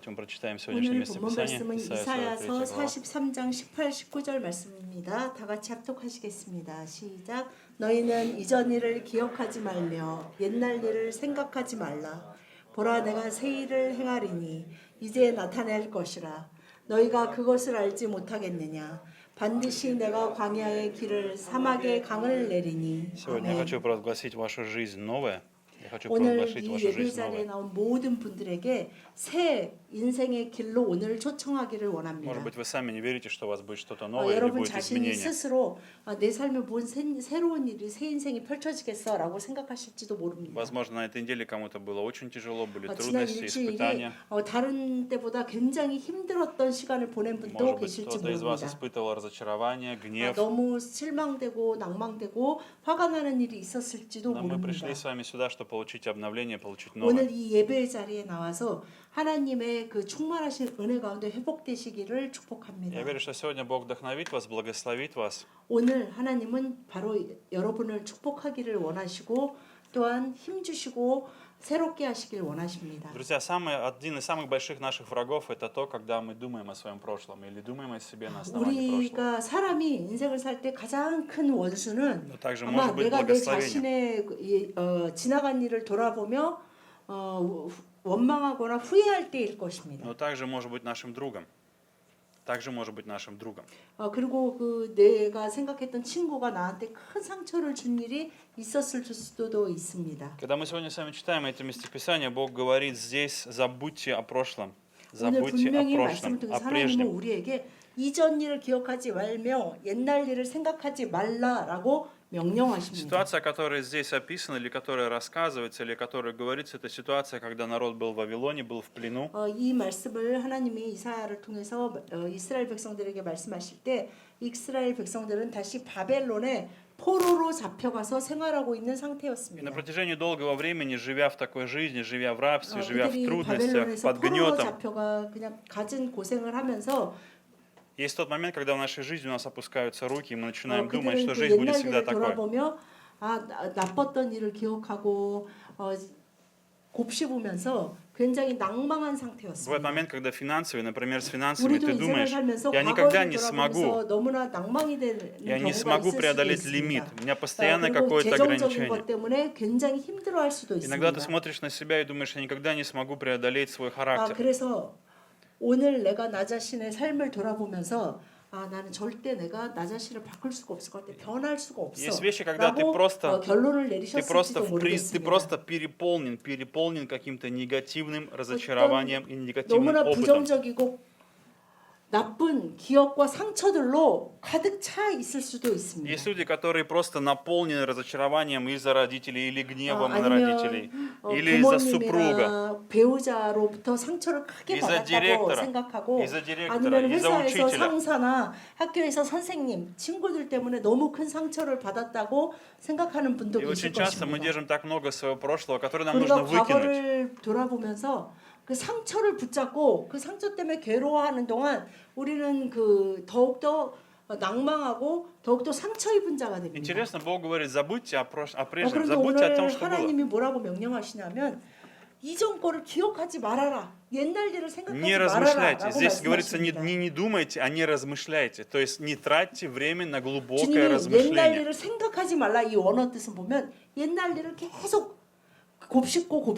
Давайте мы прочитаем сегодняшнее 오늘 место 본문 Писания. 말씀은 Исайя 43 이사야서 глава. 43장 18, 19절 말씀입니다. 다 같이 합독하시겠습니다. 시작. 너희는 이전 일을 기억하지 말며 옛날 일을 생각하지 말라. 보라 내가 새 일을 행하리니 이제 나타낼 것이라. 너희가 그것을 알지 못하겠느냐. 반드시 내가 광야의 길을 사막의 강을 내리니. Сегодня я 아멘. хочу провозгласить вашу жизнь новая. Я хочу 오늘 провозгласить 이 вашу 예배 жизнь 자리에 новой. 나온 모든 분들에게 새 인생의 길로 오늘 초청하기를 원합니다. Может быть, вы сами не верите, что у вас будет что-то новое или 여러분 будет 자신이 изменение. 스스로 내 삶에 뭔 새로운 일이 새 인생이 펼쳐지겠어라고 생각하실지도 모릅니다. Возможно, на этой неделе кому-то было очень тяжело, были 지난 трудности, 일주일이 испытания. 다른 때보다 굉장히 힘들었던 시간을 보낸 분도 Может быть, 계실지 кто-то из вас 모릅니다. испытывал разочарование, гнев. 너무 실망되고 낭망되고 화가 나는 일이 있었을지도 Но мы 모릅니다. пришли с вами сюда, чтобы получить обновление, получить 오늘 новое. 이 예배 자리에 나와서 하나님의 그 충만하신 은혜 가운데 회복되시기를 축복합니다. Я верю, что сегодня Бог вдохновит вас, благословит вас. 오늘 하나님은 바로 여러분을 축복하기를 원하시고 또한 힘 주시고 새롭게 하시길 원하십니다. Друзья, один из самых больших наших врагов это то, когда мы думаем о своем прошлом или думаем о себе на основании прошлого. 우리가 사람이 인생을 살 때 가장 큰 원수는 Но также 아마 может быть 내가 내 благословение. 자신의 지나간 일을 돌아보며 원망하거나 후회할 때일 것입니다. Но также может быть нашим другом. Также может быть нашим другом. 그리고 그 내가 생각했던 친구가 나한테 큰 상처를 준 일이 있었을 수도 있습니다. Когда мы сегодня с вами читаем эти местописания, Бог говорит здесь: забудьте о прошлом, 오늘 забудьте о 분명히 прошлом, 말씀을 통해서 о 하나님은 прежнем. 우리에게 이전 일을 기억하지 말며 옛날 일을 생각하지 말라라고 명령하십니다. Ситуация, которая здесь описана, или которая рассказывается, или которая говорится, это ситуация, когда народ был в Вавилоне, был в плену. 이 말씀을 하나님이 이사야를 통해서 이스라엘 백성들에게 말씀하실 때 이스라엘 백성들은 다시 바벨론에 포로로 잡혀가서 생활하고 있는 И 상태였습니다. на протяжении долгого времени, живя в такой жизни, живя в рабстве, живя в 그들이 трудностях, 바벨론에서 под 포로로 гнетом, 잡혀가 그냥 갖은 고생을 하면서 есть тот момент, когда в нашей жизни у нас опускаются руки, и мы начинаем думать, 그들은 что 그 жизнь будет 옛날 всегда 일을 такой. 돌아보며 나빴던 일을 기억하고 곱씹으면서 굉장히 낭망한 Бывает 상태였습니다. момент, когда финансовый, например, с финансами 우리도 ты 인생을 думаешь, 살면서 я никогда 과거를 не смогу, 돌아보면서 너무나 낭망이 되는 я не 경우가 смогу 있을 수도 преодолеть лимит, 있습니다. у меня постоянно 그리고 какое-то 재정적인 ограничение. 것 때문에 굉장히 힘들어할 수도 Иногда ты 있습니다. смотришь на себя и думаешь, я никогда не смогу преодолеть свой характер. 그래서 오늘 내가 나 자신의 삶을 돌아보면서 나는 절대 내가 나 자신을 바꿀 수가 없을 것 같아. 변할 수가 없어. Есть вещи, когда ты 라고 просто, 결론을 ты 내리셨을지도 ты 모르겠습니다. просто переполнен каким-то негативным разочарованием и негативным 너무나 опытом. 부정적이고 나쁜 기억과 상처들로 가득 차 있을 수도 있습니다. Есть люди, которые просто наполнены разочарованием из-за родителей или гневом на 아니면 родителей, или из-за супруга, 부모님이나 배우자로부터 상처를 크게 из-за 받았다고 директора, 생각하고 из-за директора, 아니면 из-за 회사에서 учителя. 상사나 학교에서 선생님, 친구들 때문에 너무 큰 상처를 받았다고 생각하는 분도 И 계실 очень часто мы 것입니다. держим так много своего прошлого, которое нам 우리가 нужно выкинуть. 과거를 돌아보면서 그 상처를 붙잡고 그 상처 때문에 괴로워하는 동안 우리는 그 더욱더 낭망하고 더욱더 상처 입은 자가 됩니다. Интересно, Бог говорит, забудьте о прежнем, 그런데 забудьте о 오늘 том, что было. 하나님이 뭐라고 명령하시냐면 이전 거를 기억하지 말아라. 옛날 일을 생각하지 Не 말아라. размышляйте. 라고 Здесь говорится, 말씀하십니다. не думайте, а не размышляйте. То есть не тратьте время на глубокое 주님이 옛날 размышление. 일을 생각하지 말라 이 원어 뜻은 보면 옛날 일을 계속 곱씹고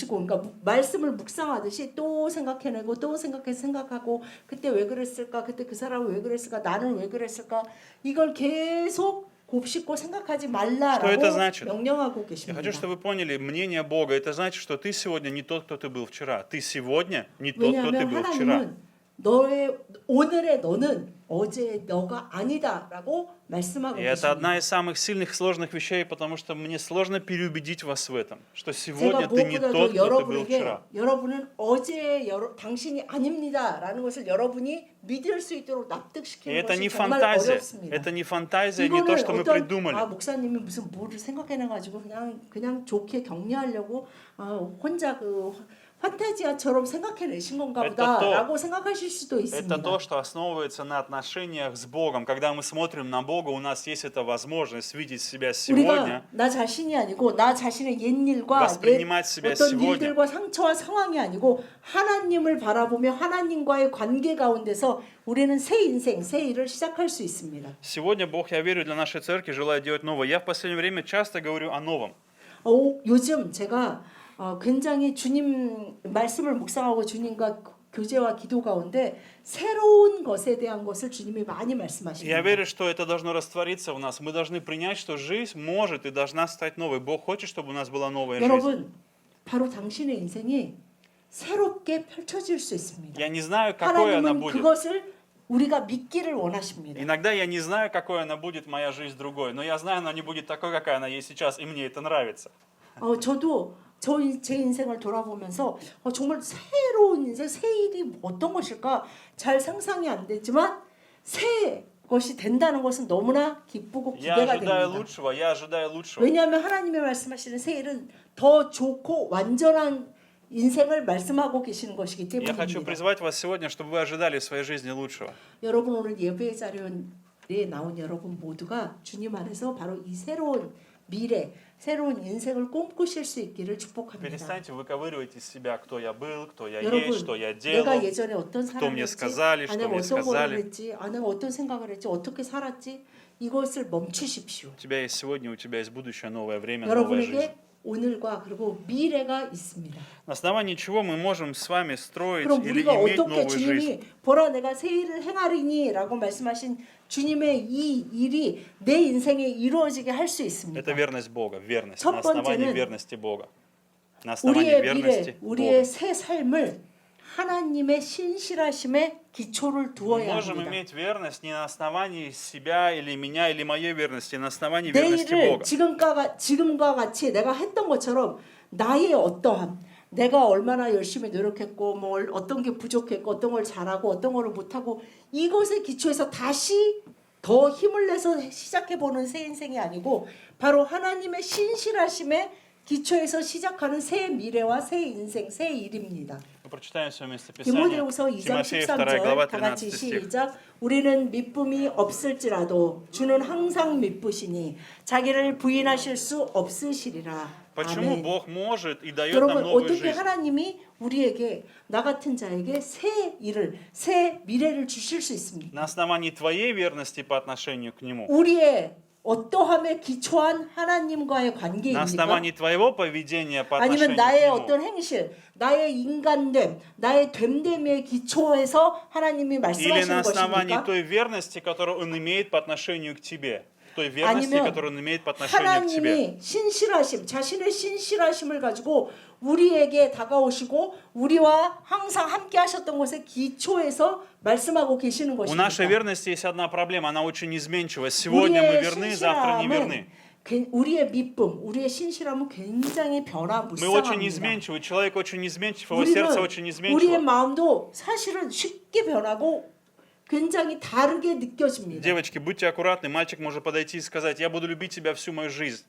그러니까 말씀을 묵상하듯이 또 생각해내고 또 생각하고 그때 왜 그랬을까 그때 그 사람은 왜 그랬을까 나는 왜 그랬을까 이걸 계속 곱씹고 생각하지 말라라고 명령하고 Я 계십니다. хочу, чтобы вы поняли мнение Бога. Это значит, что ты сегодня не тот, кто ты был вчера. Ты сегодня не тот, кто ты 왜냐하면 был вчера. 하나님은 너의 오늘의 너는 어제의 너가 아니다라고 말씀하고 И это одна 계십니다. из самых сильных, сложных вещей, потому что мне сложно переубедить вас в этом, что 제가 сегодня ты не тот, 무엇보다도 кто ты был 여러분에게 вчера. 여러분은 어제의 당신이 아닙니다라는 것을 여러분이 믿을 수 있도록 И 납득시키는 это не 것이 정말 фантазия, 어렵습니다. это не фантазия, не то, 이거는 что мы 어떤 придумали. 목사님이 무슨 뭐를 생각해내가지고 그냥 좋게 격려하려고 혼자 판타지아처럼 생각해내신 건가 Это то- 보다라고 생각하실 수도 Это 있습니다. то, что основывается на отношениях с Богом. Когда мы смотрим на Бога, у нас есть эта возможность видеть себя сегодня, 우리가 나 자신이 아니고 나 자신의 옛 일과 Воспринимать себя 어떤 сегодня. 일들과 상처와 상황이 아니고 하나님을 바라보며 하나님과의 관계 가운데서 우리는 새 인생, 새 일을 시작할 수 있습니다. Сегодня Бог, я верю, для нашей церкви желает делать новое. Я в последнее время часто говорю о новом. 요즘 제가 굉장히 주님 말씀을 묵상하고 주님과 교제와 기도 가운데 새로운 것에 대한 것을 주님이 많이 Я 말씀하십니다. верю, что это должно раствориться в нас. Мы должны принять, что жизнь может и должна стать новой. Бог хочет, чтобы у нас была новая жизнь. 여러분, 바로 당신의 인생이 새롭게 펼쳐질 수 있습니다. Я не знаю, какой она 하나님은 будет. 그것을 우리가 믿기를 원하십니다. Иногда я не знаю, какой она будет, моя жизнь другой. Но я знаю, она не будет такой, какая она есть сейчас, и мне это нравится. 저도 제 인생을 돌아보면서 정말 새로운 인생, 새 일이 어떤 것일까 잘 상상이 안 되지만 새 것이 된다는 것은 너무나 기쁘고 Я 기대가 ожидаю 됩니다. лучшего, я ожидаю лучшего. 왜냐하면 하나님의 말씀하시는 새 일은 더 좋고 완전한 인생을 말씀하고 계시는 것이기 Я хочу 때문입니다. призвать вас сегодня, чтобы вы ожидали в своей жизни лучшего. 여러분 오늘 예배 자료에 나온 여러분 모두가 주님 안에서 바로 이 새로운 미래, 새로운 인생을 꿈꾸실 수 있기를 축복합니다. Перестаньте выковыривать из себя, кто я был, кто я 여러분, есть, что я 내가 делал. 예전에 어떤 кто мне 사람이었지, сказали, что 내가 мне 어떤 сказали. 거를 했지, 내가 어떤 생각을 했지, 어떻게 살았지, 이것을 멈추십시오. У тебя есть сегодня, у тебя есть будущее, новое время, новая жизнь. 여러분에게 오늘과 그리고 미래가 있습니다. На основании чего мы можем с вами строить 그럼 или 우리가 иметь 어떻게 новую жизнь? 주님이 보라 내가 새 일을 행하리니라고 말씀하신 주님의 이 일이 내 인생에 이루어지게 할 수 있습니다. Это верность Бога, верность. 첫 На основании 번째는 верности Бога. На основании 우리의 верности 미래, 우리의 Бога. 새 삶을 하나님의 신실하심에 기초를 Мы 두어야 можем 합니다. иметь верность не на основании себя или меня или моей верности, а на основании верности 내일을 Бога. 지금과 같이 내가 했던 것처럼 나의 어떠함, 내가 얼마나 열심히 노력했고 뭘 어떤 게 부족했고 어떤 걸 잘하고 어떤 걸 못하고 이것에 기초해서 다시 더 힘을 내서 시작해보는 새 인생이 아니고 바로 하나님의 신실하심에 기초해서 시작하는 새 미래와 새 인생, 새 일입니다. Мы прочитаем все местописание. 디모데후서 2장 Тимофея 2 13절 глава 다 같이 13 стих. 시작. 우리는 미쁨이 없을지라도 주는 항상 미쁘시니 자기를 부인하실 수 없으시리라. Почему 아멘. Бог может и дает нам 여러분 новую 어떻게 жизнь? 하나님이 우리에게 나 같은 자에게 새 일을 새 미래를 주실 수 있습니다. На основании твоей верности по отношению к Нему. 우리의 어떠함에 기초한 하나님과의 На 관계입니까? основании твоего поведения по 아니면 отношению к 나의 Нему. 어떤 행실, 나의 인간됨, 나의 됨됨에 기초해서 하나님이 Или 말씀하시는 на основании 것입니까? той верности, которую Он имеет по отношению к тебе. Той верности, 아니면 которую Он имеет по отношению к тебе. 하나님이 신실하심, 자신의 신실하심을 가지고 우리에게 다가오시고 우리와 항상 함께 하셨던 것에 기초해서 말씀하고 계시는 У нашей 것입니다. верности есть одна проблема, она очень изменчива. Сегодня мы 우리의 верны, завтра не верны. 우리의 미쁨, 우리의 신실함은 굉장히 Мы очень 변화무쌍합니다. изменчивы, человек очень изменчив, его сердце очень 우리의 изменчиво. 마음도 사실은 쉽게 변하고 굉장히 다르게 느껴집니다. Девочки, будьте аккуратны, мальчик может подойти и сказать, я буду любить тебя всю мою жизнь.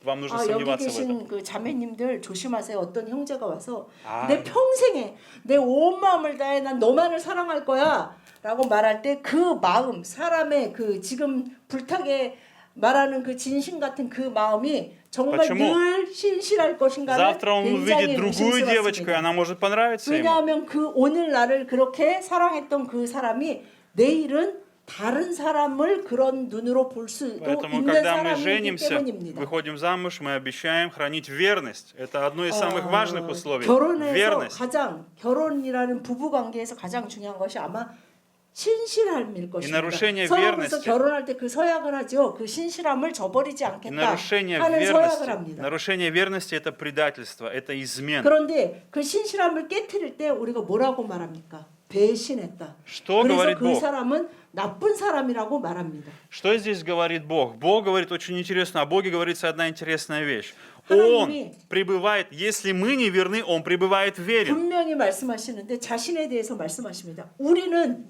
Вам нужно 여기 сомневаться в этом. 계신 그 자매님들 조심하세요. 어떤 형제가 와서 아. 내 평생에 내 온 마음을 다해 난 너만을 사랑할 거야라고 말할 때 그 마음, 사람의 그 지금 불타게 말하는 그 진심 같은 그 마음이 정말 Почему? 늘 신실할 것인가를 Завтра он 굉장히 увидит другую девочку, и 의심스럽습니다. она может понравиться ему. 왜냐하면 그 오늘 나를 그렇게 사랑했던 그 사람이 내일은 다른 사람을 그런 눈으로 볼 수도 Поэтому, 있는 когда мы 사람이기 женимся, 때문입니다. выходим замуж, мы обещаем хранить верность. Это одно из самых важных условий. 결혼에서 Верность. 결혼이라는 부부 관계에서 가장 중요한 것이 아마 신실함일 것입니다. нарушение 서약에서 верности. 결혼할 때 그 서약을 하죠. 그 신실함을 저버리지 И 않겠다 нарушение 하는 서약을 верности. 합니다. Нарушение верности это предательство, это измена. 그런데 그 신실함을 깨트릴 때 우리가 뭐라고 말합니까? 배신했다. Что 그래서 говорит 그 Бог? 사람은 나쁜 사람이라고 말합니다. Что здесь говорит Бог? Бог говорит очень интересно. О Боге говорится одна интересная вещь. 하나님이 Он пребывает, если мы не верны, Он пребывает верен. 분명히 말씀하시는데 자신에 대해서 말씀하십니다. 우리는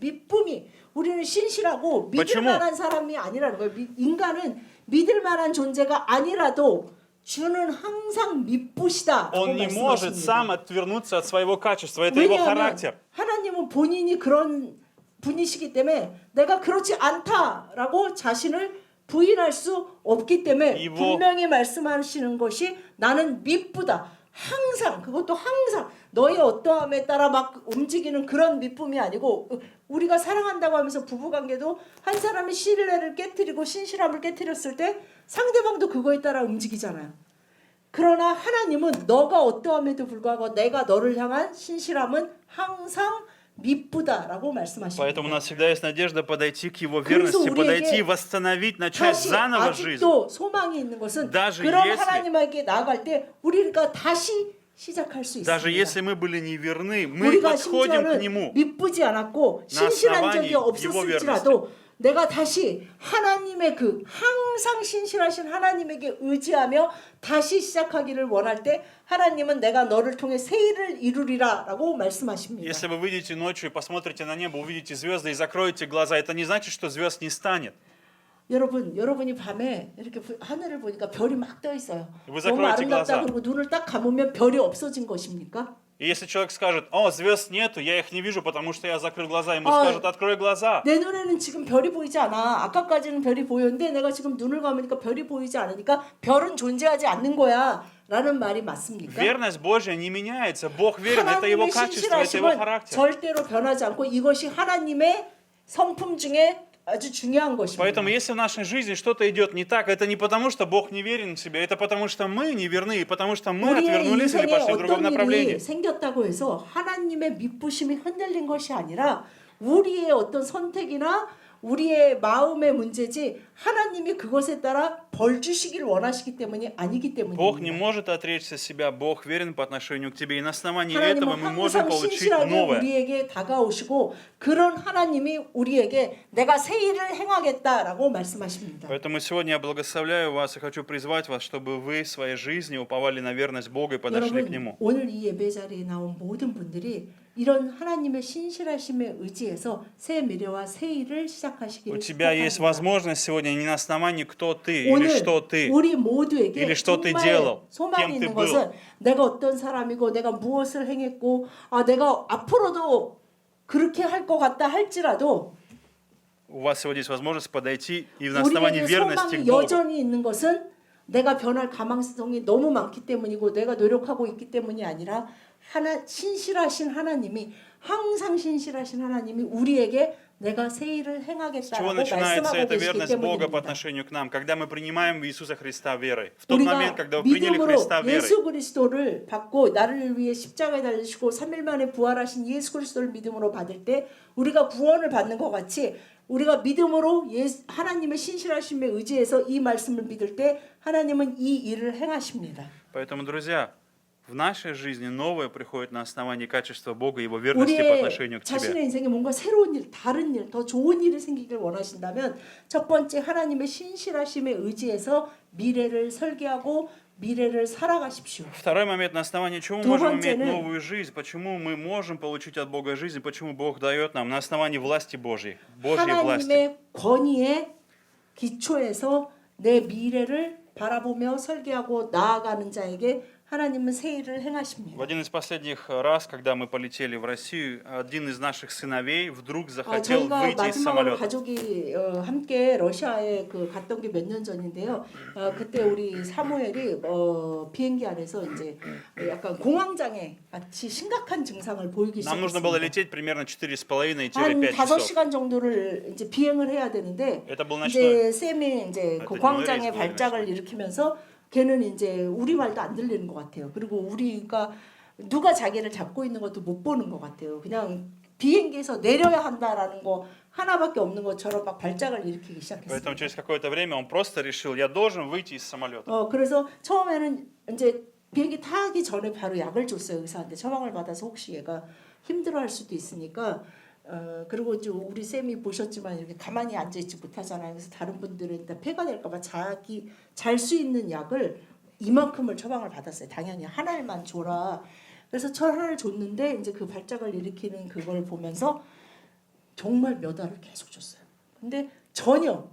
우리는 신실하고 믿을 почему? 만한 사람이 아니라는 거예요. 인간은 믿을 만한 존재가 아니라도 주는 항상 미쁘시다라고 Он не может сам 말씀하십니다. отвернуться от своего качества. Это его 왜냐하면 характер. 하나님은 본인이 그런 분이시기 때문에 내가 그렇지 않다라고 자신을 부인할 수 없기 때문에 이거- 분명히 말씀하시는 것이 나는 미쁘다. 항상 그것도 항상 너의 어떠함에 따라 막 움직이는 그런 미쁨이 아니고 우리가 사랑한다고 하면서 부부관계도 한 사람이 신뢰를 깨뜨리고 신실함을 깨뜨렸을 때 상대방도 그거에 따라 움직이잖아요. 그러나 하나님은 너가 어떠함에도 불구하고 내가 너를 향한 신실함은 항상 미쁘다라고 Поэтому у 말씀하십니다. нас всегда есть надежда подойти к Его 그래서 верности, подойти и 우리에게 восстановить, начать 다시 заново жизнь. 아직도 소망이 있는 것은 Даже 그런 если- 하나님에게 나아갈 때 우리가 다시 시작할 수 Даже 있습니다. если мы были неверны, мы 우리가 подходим к 심지어는 Нему. 미쁘지 않았고 나 신실한 적이 основании 없었을지라도 내가 다시 하나님의 그 항상 신실하신 하나님에게 의지하며 다시 시작하기를 원할 때 하나님은 내가 너를 통해 새 일을 이루리라라고 말씀하십니다. Если вы выйдете ночью и посмотрите на небо, увидите звезды и закроете глаза, это не значит, что звезд не станет. 여러분이 밤에 이렇게 하늘을 보니까 별이 막 떠 있어요. Вы 너무 закроете 아름답다 глаза. 그러고 눈을 딱 감으면 별이 없어진 것입니까? И если человек скажет, о, звезд нету, я их не вижу, потому что я закрыл глаза, ему А- скажут, открой глаза. 내 눈에는 지금 별이 보이지 않아. 아까까지는 별이 보였는데 내가 지금 눈을 감으니까 별이 보이지 않으니까 별은 존재하지 않는 거야. 라는 말이 맞습니까? Верность Божья не меняется. Бог верен, это Его 하나님의 качество, это Его 신실하심은 характер. 절대로 변하지 않고 이것이 하나님의 성품 중에 아주 중요한 것입니다. Поэтому если в нашей жизни что-то идет не так, это не потому, что Бог не верен в себе, это потому, что мы неверны, и потому, что мы 우리의 отвернулись или 인생에 пошли в другом 어떤 일이 направлении. 생겼다고 해서 하나님의 미쁘심이 흔들린 것이 아니라 우리의 어떤 선택이나 우리의 마음의 문제지 하나님이 그것에 따라 벌 주시기를 원하시기 때문이 아니기 Бог не 때문입니다. может отречься себя, Бог верен по отношению к тебе, и на основании 하나님은 этого мы можем 항상 получить 신실하게 новое. 우리에게 다가오시고 그런 하나님이 우리에게 내가 새 일을 행하겠다라고 말씀하십니다. Поэтому сегодня я благословляю вас и хочу призвать вас, чтобы вы в своей жизни уповали на верность Бога и подошли к 여러분 Нему. 오늘 이 예배 자리에 나온 모든 분들이 이런 하나님의 신실하심에 의지해서 새 미래와 새 일을 У 시작하시기를 тебя есть 축복합니다. возможность сегодня не на основании, кто ты или 오늘 что ты. 우리 모두에게 или что ты 정말 делал, 소망이 кем ты 있는 был. 것은 내가 어떤 사람이고 내가 무엇을 행했고 내가 앞으로도 그렇게 할 것 같다 할지라도 У вас сегодня есть возможность подойти и на основании 우리에게 верности к 소망이 Богу. 여전히 있는 것은 내가 변할 가망성이 너무 많기 때문이고 내가 노력하고 있기 때문이 아니라 신실하신 하나님이 항상 신실하신 하나님이 우리에게 내가 새 일을 С чего 행하겠다라고 начинается 말씀하고 эта 계시기 верность Бога по 때문입니다. отношению к нам? Когда мы принимаем Иисуса Христа верой. В тот 우리가 момент, когда вы приняли 믿음으로 Христа верой. 예수 그리스도를 받고 나를 위해 십자가에 달리시고 3일 만에 부활하신 예수 그리스도를 믿음으로 받을 때 우리가 구원을 받는 것 같이 우리가 믿음으로 하나님의 신실하심에 의지해서 이 말씀을 믿을 때 하나님은 이 일을 행하십니다. Поэтому, друзья, в нашей жизни новое приходит на основании качества Бога и Его верности по 우리의 отношению к тебе. 자신의 인생에 뭔가 새로운 일, 다른 일, 더 좋은 일이 생기길 원하신다면 첫 번째 하나님의 신실하심에 의지해서 미래를 설계하고 미래를 살아가십시오. Второй момент, на основании чего мы 두 можем иметь 번째는 новую жизнь, почему мы можем получить от Бога жизнь, почему Бог дает нам на основании власти Божьей, Божьей власти. 하나님의 권위에 기초해서 내 미래를 바라보며 설계하고 나아가는 자에게 하나님은 새 일을 В 행하십니다. один из последних раз, когда мы полетели в Россию, один из наших сыновей вдруг захотел 저희가 выйти из 마지막으로 самолета. 가족이 함께 러시아에 갔던 게 몇 년 전인데요. 그때 우리 사무엘이 비행기 안에서 이제 약간 공황장애 같이 심각한 증상을 보이기 Нам нужно было 시작했습니다. лететь примерно 4,5-5 한 часов. 5시간 정도를 이제 비행을 해야 되는데 Это был ночной. 이제 쌤이 이제 그 하여튼 공황장애 노래에서 발작을 일으키면서 걔는 이제 우리 말도 안 들리는 것 같아요. 그리고 우리가 누가 자기를 잡고 있는 것도 못 보는 것 같아요. 그냥 비행기에서 내려야 한다라는 거 하나밖에 없는 것처럼 막 발작을 일으키기 시작했어요. Поэтому через какое-то время он просто решил, я должен выйти из самолета. 그래서 처음에는 이제 비행기 타기 전에 바로 약을 줬어요. 의사한테 처방을 받아서 혹시 얘가 힘들어할 수도 있으니까 그리고 이제 우리 쌤이 보셨지만 이렇게 가만히 앉아 있지 못하잖아요. 그래서 다른 분들은 일단 폐가 될까봐 자기 잘 수 있는 약을 이만큼을 처방을 받았어요. 당연히 한 알만 줘라. 그래서 하나를 줬는데 이제 그 발작을 일으키는 그걸 보면서 정말 몇 알을 계속 줬어요. 근데 전혀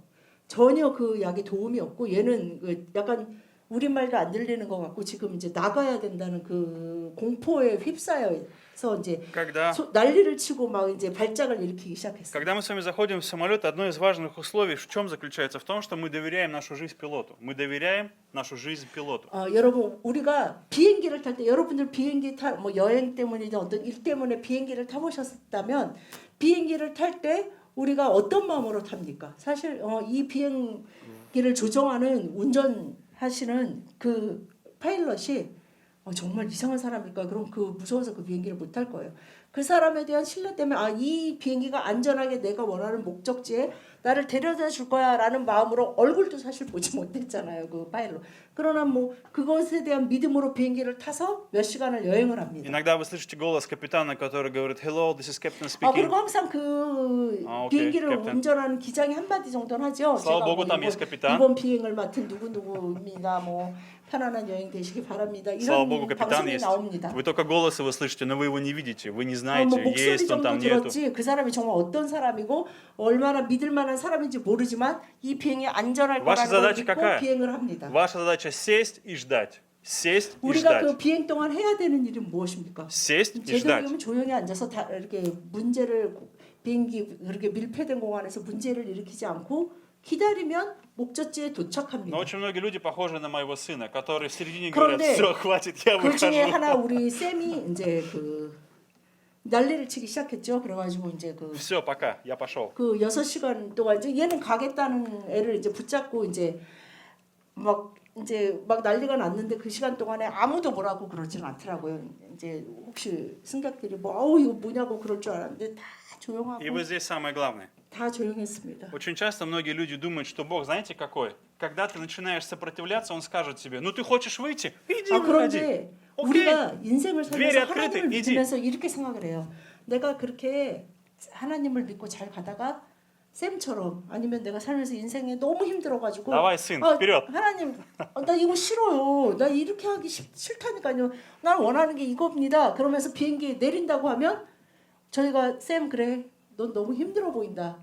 그 약에 도움이 없고 얘는 그 약간 우리말도 안 들리는 것 같고 지금 이제 나가야 된다는 그 공포에 휩싸여서 이제 Когда 난리를 치고 막 이제 발작을 일으키기 시작했어요. Когда мы с вами заходим в самолет, одно из важных условий в чем заключается? В том, что мы доверяем нашу жизнь пилоту. Мы доверяем нашу жизнь пилоту. 여러분 우리가 비행기를 탈 때 여러분들 비행기 뭐 여행 때문이든 어떤 일 때문에 비행기를 타보셨다면 비행기를 탈 때 우리가 어떤 마음으로 탑니까? 사실 이 비행기를 조종하는 운전하시는 그 파일럿이 정말 이상한 사람일까? 그럼 그 무서워서 그 비행기를 못 탈 거예요. 그 사람에 대한 신뢰 때문에 이 비행기가 안전하게 내가 원하는 목적지에 나를 데려다 줄 거야라는 마음으로 얼굴도 사실 보지 못했잖아요. 그 파일럿. 그러나 뭐 그것에 대한 믿음으로 비행기를 타서 몇 시간을 여행을 합니다. Иногда вы слышите голос капитана, который говорит "Hello, this is Captain 그리고 speaking". 항상 그 오케이, 비행기를 캡틴. 운전하는 기장이 한마디 정도는 하죠. Слава 제가 Богу, там есть капитан. 이번 비행을 맡은 누구누구입니다. 뭐 편안한 여행 되시기 바랍니다. Слава 이런 Богу, капитан 방송이 есть. 나옵니다. Вы только голос его слышите, но вы его не видите, вы не 뭐 знаете, 목소리 есть он 정도 там, нету. 들었지 그 사람이 정말 어떤 사람이고 얼마나 믿을 만한 사람인지 모르지만 이 비행이 안전할 Ваша 거라는 걸 задача 믿고 какая? 비행을 합니다. Ваша задача сесть и ждать. Сесть и 우리가 ждать. 그 비행 동안 해야 되는 일은 무엇입니까? Сесть и ждать. 제대로 조용히 앉아서 다 이렇게 문제를 비행기 그렇게 밀폐된 공간에서 문제를 일으키지 않고 기다리면 목적지에 Но 도착합니다. очень многие люди похожи на моего сына, которые в середине говорят: 그런데 "Все, хватит, я 그 중에 выхожу". 하나 우리 쌤이 이제 그 난리를 치기 시작했죠. 그래가지고 이제 Все, пока, я пошел. 그 6시간 동안 이제 얘는 가겠다는 애를 이제 붙잡고 이제 막 난리가 났는데 그 시간 동안에 아무도 뭐라고 그러지는 않더라고요. 이제 혹시 승객들이 뭐 이거 뭐냐고 그럴 줄 알았는데 다 조용하고 И вот здесь самое главное. 다 조용했습니다. Очень часто многие люди думают, что Бог, знаете, какой? Когда ты начинаешь сопротивляться, Он скажет тебе: "Ну ты хочешь выйти? Иди, выходи". 그런데 오케이. 우리가 인생을 Двери 살면서 открыты, 하나님을 иди. 믿으면서 이렇게 생각을 해요. 내가 그렇게 하나님을 믿고 잘 가다가 쌤처럼 아니면 내가 살면서 인생에 너무 힘들어가지고 Давай, сын, вперед. 하나님 나 이거 싫어요. 나 이렇게 하기 싫다니까요. 난 원하는 게 이겁니다. 그러면서 비행기 내린다고 하면 저희가 쌤 그래 넌 너무 힘들어 보인다.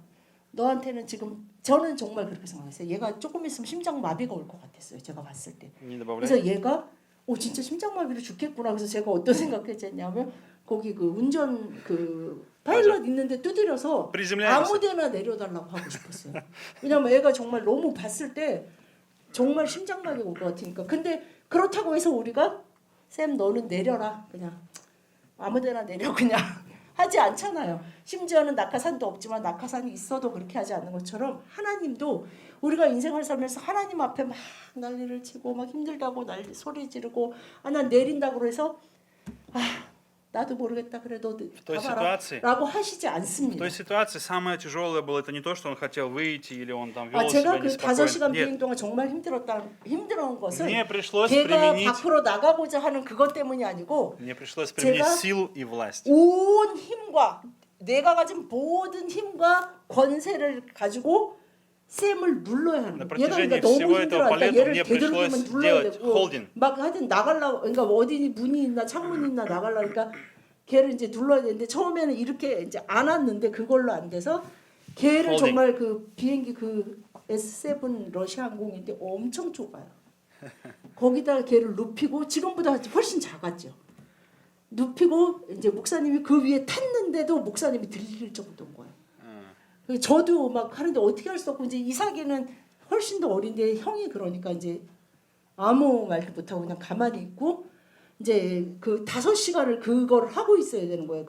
너한테는 지금 저는 정말 그렇게 생각했어요. 얘가 조금 있으면 심장마비가 올 것 같았어요. 제가 봤을 때. Не добавляй. 그래서 얘가 진짜 심장마비로 죽겠구나. 그래서 제가 어떤 생각했냐면 거기 그 운전 그 파일럿 있는데 두드려서 Приземляемся. 아무데나 내려달라고 하고 싶었어요. 왜냐면 애가 정말 너무 봤을 때 정말 심장마비 올 것 같으니까. 근데 그렇다고 해서 우리가 쌤 너는 내려라 그냥 아무데나 내려 그냥 하지 않잖아요. 심지어는 낙하산도 없지만 낙하산이 있어도 그렇게 하지 않는 것처럼 하나님도 우리가 인생을 살면서 하나님 앞에 막 난리를 치고 막 힘들다고 소리 지르고 난 내린다고 해서 나도 모르겠다 그래 너 той 가봐라 ситуации- 라고 하시지 В 않습니다. той ситуации самое тяжелое было это не то, что он хотел выйти или он там вел 제가 себя 그 неспокойно. 5시간 Нет, 비행 동안 정말 힘들어온 것은 мне пришлось 걔가 применить, 밖으로 나가고자 하는 그것 때문이 아니고 мне пришлось применить 제가 силу и власть. 온 힘과 내가 가진 모든 힘과 권세를 가지고 쌤을 눌러야 하는 На 거예요. 얘가 протяжении 그러니까 너무 всего этого 힘들어하니까 полета 얘를 мне 되도록이면 пришлось 눌러야 делать 되고 holding. 막 하여튼 나가려고 그러니까 어디 문이 있나 창문이 있나 나가려니까 걔를 이제 눌러야 되는데 처음에는 이렇게 이제 안 왔는데 그걸로 안 돼서 걔를 holding. 정말 그 비행기 그 S7 러시아 항공인데 엄청 좁아요. 거기다가 걔를 눕히고 지금보다 훨씬 작았죠. 눕히고 이제 목사님이 그 위에 탔는데도 목사님이 들릴 정도인 거예요. 저도 막 하는데 어떻게 할 수 없고 이제 이삭이는 훨씬 더 어린데 형이 그러니까 이제 아무 말도 못하고 그냥 가만히 있고 이제 그 5시간을 그걸 하고 있어야 되는 거예요.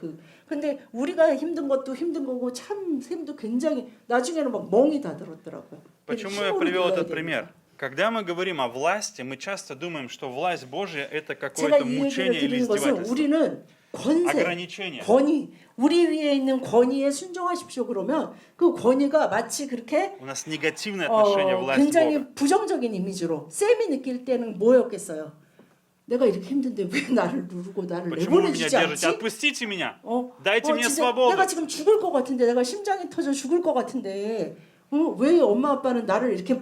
근데 우리가 힘든 것도 힘든 거고 참 쌤도 굉장히 나중에는 막 멍이 다 들었더라고요. Почему я 힘으로 привел 눌러야 этот 되니까. пример? Когда мы говорим о власти, мы часто думаем, что власть Божья это 제가 какое-то 이 얘기를 мучение или 드리는 것은 издевательство. 우리는 권세, Ограничение. 권위, 우리 위에 있는 권위에 순종하십시오. 그러면 그 권위가 마치 그렇게 У нас негативное отношение власти Бога. 굉장히 부정적인 이미지로 쌤이 느낄 때는 뭐였겠어요? 내가 이렇게 힘든데 왜 나를 누르고 나를 Почему вы меня 내보내주지 держите? 않지? Отпустите меня. Дайте мне 진짜 свободу. 내가 지금 죽을 것 같은데 내가 심장이 터져 죽을 것 같은데 왜 엄마 아빠는 나를 이렇게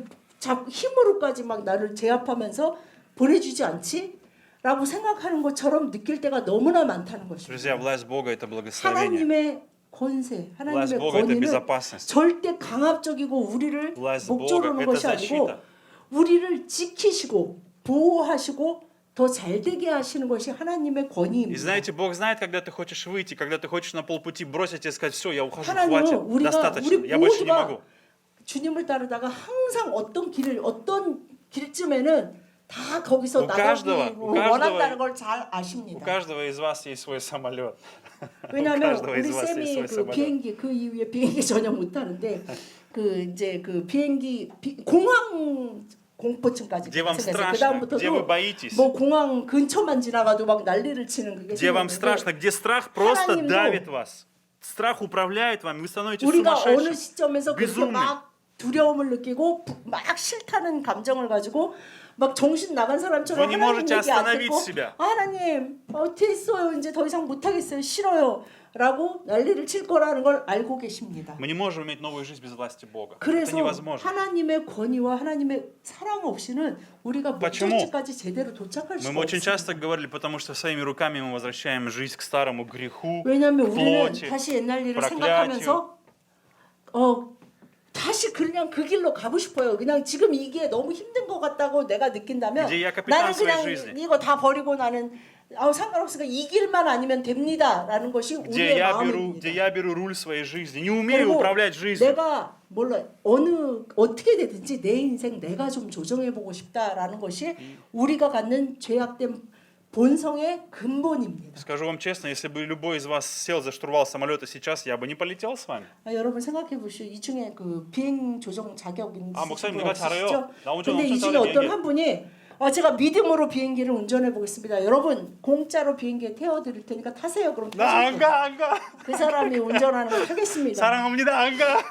힘으로까지 막 나를 제압하면서 보내주지 않지? 라고 생각하는 것처럼 느낄 때가 너무나 많다는 것입니다. Друзья, власть Бога это благословение. 하나님의 권세, Власть 하나님의 Бога это 권위는 безопасность. 절대 강압적이고 우리를 Власть 목조르는 Бога это 것이 아니고 защита. 우리를 지키시고 보호하시고 더 잘되게 하시는 것이 하나님의 И 권위입니다. знаете, Бог знает, когда ты хочешь выйти, когда ты хочешь на полпути бросить и сказать, все, я ухожу, 하나님은 хватит, 우리 достаточно, я больше не 모두가 могу. 주님을 따르다가 항상 어떤 길쯤에는 다 거기서 У 나가기 каждого- 원한다는 걸 잘 У 아십니다. каждого из вас есть свой самолет. У 왜냐하면 каждого 우리 из вас есть 쌤이 свой 그 самолет. 비행기 그 이후에 비행기 전혀 못하는데 그 이제 그 비행기 공항 공포증까지 Где вам 그 страшно, 다음부터도 где вы боитесь, 뭐 공항 근처만 지나가도 막 난리를 치는 그게 где вам 생겼는데 страшно, где страх просто 하나님도 давит вас. Страх управляет вами, вы становитесь 우리가 어느 сумасшедшим. 시점에서 그렇게 безумным. 막 두려움을 느끼고 막 싫다는 감정을 가지고 막 정신 나간 사람처럼 Вы не 하나님 можете 얘기 안 остановить 듣고 себя. 하나님 됐어요 이제 더 이상 못하겠어요 싫어요 라고 난리를 칠 거라는 걸 알고 계십니다. Мы не можем иметь новую жизнь без власти Бога. Это 그래서 невозможно. 하나님의 권위와 하나님의 사랑 없이는 우리가 Почему? 목적지까지 제대로 도착할 Мы 수가 очень 없습니다. часто говорили, потому что своими руками мы возвращаем жизнь к старому греху, 왜냐하면 к 우리는 плоти. 다시 옛날 일을 проклятию. 생각하면서 다시 그냥 그 길로 가고 싶어요. 그냥 지금 이게 너무 힘든 것 같다고 내가 느낀다면 이제 я капитан 나는 그냥 своей жизни. 이거 다 버리고 나는 상관없으니까 이 길만 아니면 됩니다라는 것이 где 우리의 я 마음입니다. беру руль своей жизни. Не умею 그리고 управлять жизнью. 내가 몰라 어떻게 되든지 내 인생 내가 좀 조정해 보고 싶다라는 것이 우리가 갖는 죄악된 본성의 근본입니다. Скажу вам честно, если бы любой из вас сел за штурвал самолета сейчас, я бы не полетел с вами. 여러분 생각해 보시오. 이 중에 그 비행 조종 자격 있는 목사님, 분 내가 잘해요. 없으시죠? 나 운전 근데 이 엄청 중에 잘해, 어떤 비행기. 한 분이 제가 믿음으로 비행기를 운전해 보겠습니다. 여러분 공짜로 비행기에 태워 드릴 테니까 타세요. 그럼 나 타세요. 안 가. 그 사람이 운전하는 걸 타겠습니다. 사랑합니다. 안 가.